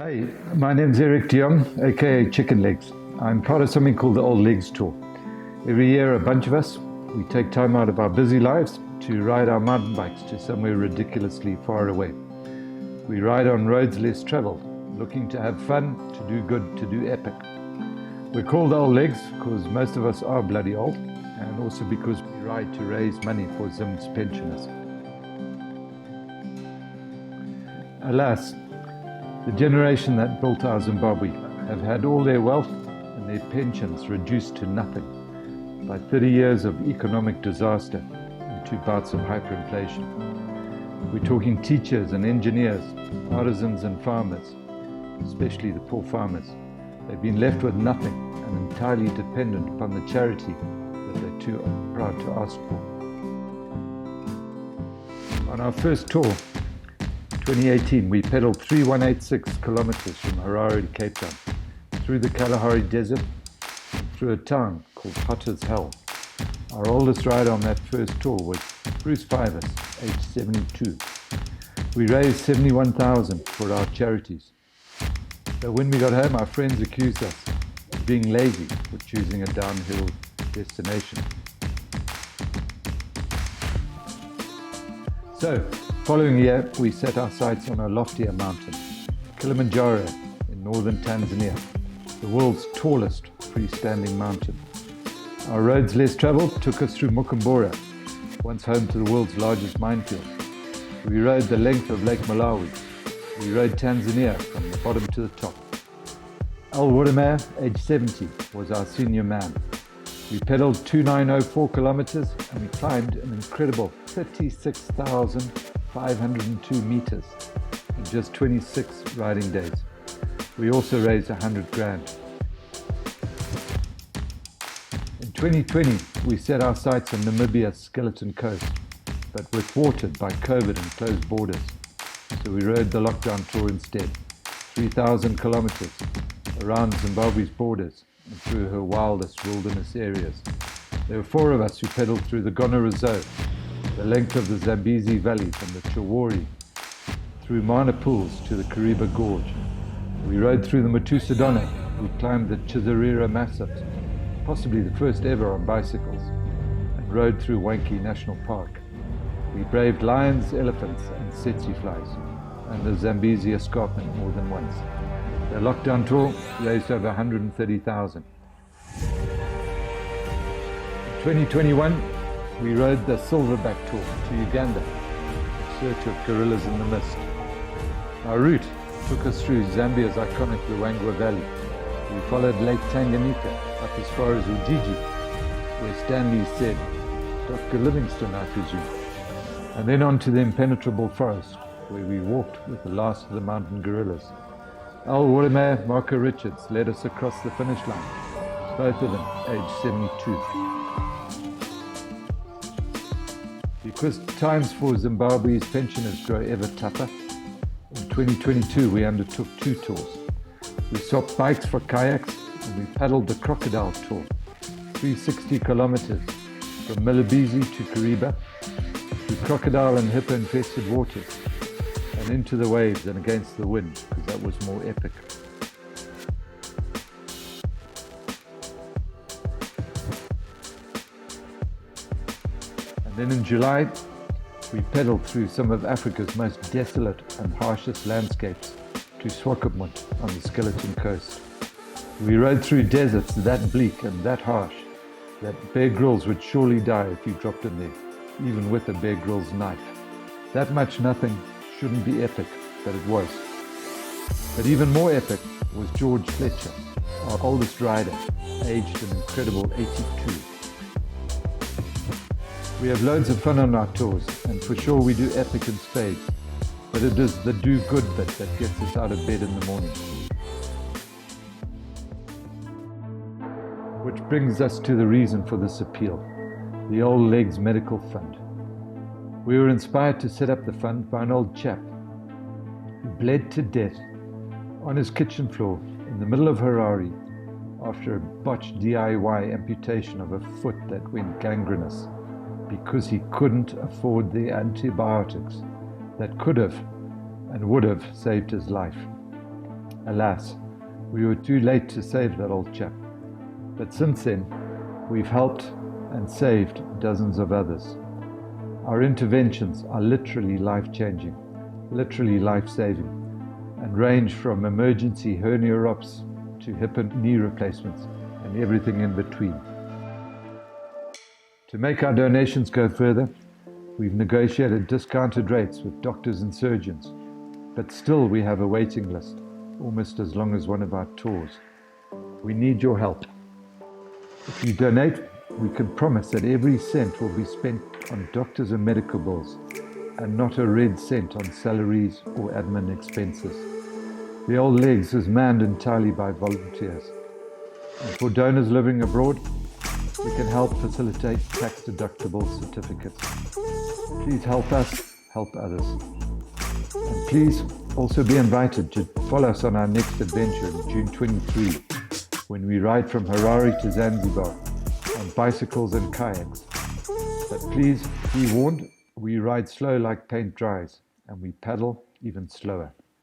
Hi, my name's Eric Dion, aka Chicken Legs. I'm part of something called the Old Legs Tour. Every year, a bunch of us, we take time out of our busy lives to ride our mountain bikes to somewhere ridiculously far away. We ride on roads less traveled, looking to have fun, to do good, to do epic. We're called Old Legs because most of us are bloody old, and also because we ride to raise money for Zim's pensioners. Alas, the generation that built our Zimbabwe have had all their wealth and their pensions reduced to nothing by 30 years of economic disaster and 2 bouts of hyperinflation. We're talking teachers and engineers, artisans and farmers, especially the poor farmers. They've been left with nothing and entirely dependent upon the charity that they're too proud to ask for. On our first tour, 2018, we pedaled 3186 kilometers from Harare to Cape Town, through the Kalahari Desert, and through a town called Hot as Hell. Our oldest rider on that first tour was Bruce Fivers, age 72. We raised 71,000 for our charities. So when we got home, our friends accused us of being lazy for choosing a downhill destination. So, following year, we set our sights on a loftier mountain, Kilimanjaro in northern Tanzania, the world's tallest freestanding mountain. Our roads less traveled took us through Mukombora, once home to the world's largest minefield. We rode the length of Lake Malawi. We rode Tanzania from the bottom to the top. Al Watermeyer, age 70, was our senior man. We pedaled 2904 kilometers and we climbed an incredible 36,502 meters in just 26 riding days. We also raised 100 grand. In 2020, we set our sights on Namibia's Skeleton Coast, but were thwarted by COVID and closed borders. So we rode the lockdown tour instead, 3,000 kilometers around Zimbabwe's borders and through her wildest wilderness areas. There were 4 of us who pedaled through the Gono Reserve, the length of the Zambezi Valley from the Chawari through Mana Pools to the Kariba Gorge. We rode through the Matusadona. We climbed the Chizarira Massifs, possibly the first ever on bicycles, and rode through Wanki National Park. We braved lions, elephants, and tsetse flies, and the Zambezi escarpment more than once. The lockdown tour raised over 130,000. In 2021, we rode the Silverback Tour to Uganda in search of gorillas in the mist. Our route took us through Zambia's iconic Luangwa Valley. We followed Lake Tanganyika up as far as Ujiji, where Stanley said, Dr. Livingstone, I presume, and then on to the impenetrable forest, where we walked with the last of the mountain gorillas. Al Watermeyer, Marco Richards led us across the finish line, both of them aged 72. Because times for Zimbabwe's pensioners grow ever tougher, in 2022 we undertook 2 tours. We swapped bikes for kayaks and we paddled the Crocodile Tour, 360 kilometers from Milibisi to Kariba, through crocodile and hippo-infested waters, and into the waves and against the wind, because that was more epic. And then in July, we pedaled through some of Africa's most desolate and harshest landscapes to Swakopmund on the Skeleton Coast. We rode through deserts that bleak and that harsh that Bear Grylls would surely die if you dropped in there, even with a Bear Grylls knife. That much nothing shouldn't be epic, but it was. But even more epic was George Fletcher, our oldest rider, aged an incredible 82. We have loads of fun on our tours, and for sure we do epic in spades, but it is the do good bit that gets us out of bed in the morning. Which brings us to the reason for this appeal, the Old Legs Medical Fund. We were inspired to set up the fund by an old chap who bled to death on his kitchen floor in the middle of Harare after a botched DIY amputation of a foot that went gangrenous because he couldn't afford the antibiotics that could have and would have saved his life. Alas, we were too late to save that old chap. But since then, we've helped and saved dozens of others. Our interventions are literally life-changing, literally life-saving, and range from emergency hernia ops to hip and knee replacements and everything in between. To make our donations go further, we've negotiated discounted rates with doctors and surgeons, but still we have a waiting list, almost as long as one of our tours. We need your help. If you donate, we can promise that every cent will be spent on doctors and medical bills, and not a red cent on salaries or admin expenses. The Old Legs is manned entirely by volunteers. And for donors living abroad, we can help facilitate tax-deductible certificates. Please help us, help others. And please also be invited to follow us on our next adventure in June 23, when we ride from Harare to Zanzibar on bicycles and kayaks. But please be warned, we ride slow like paint dries, and we paddle even slower.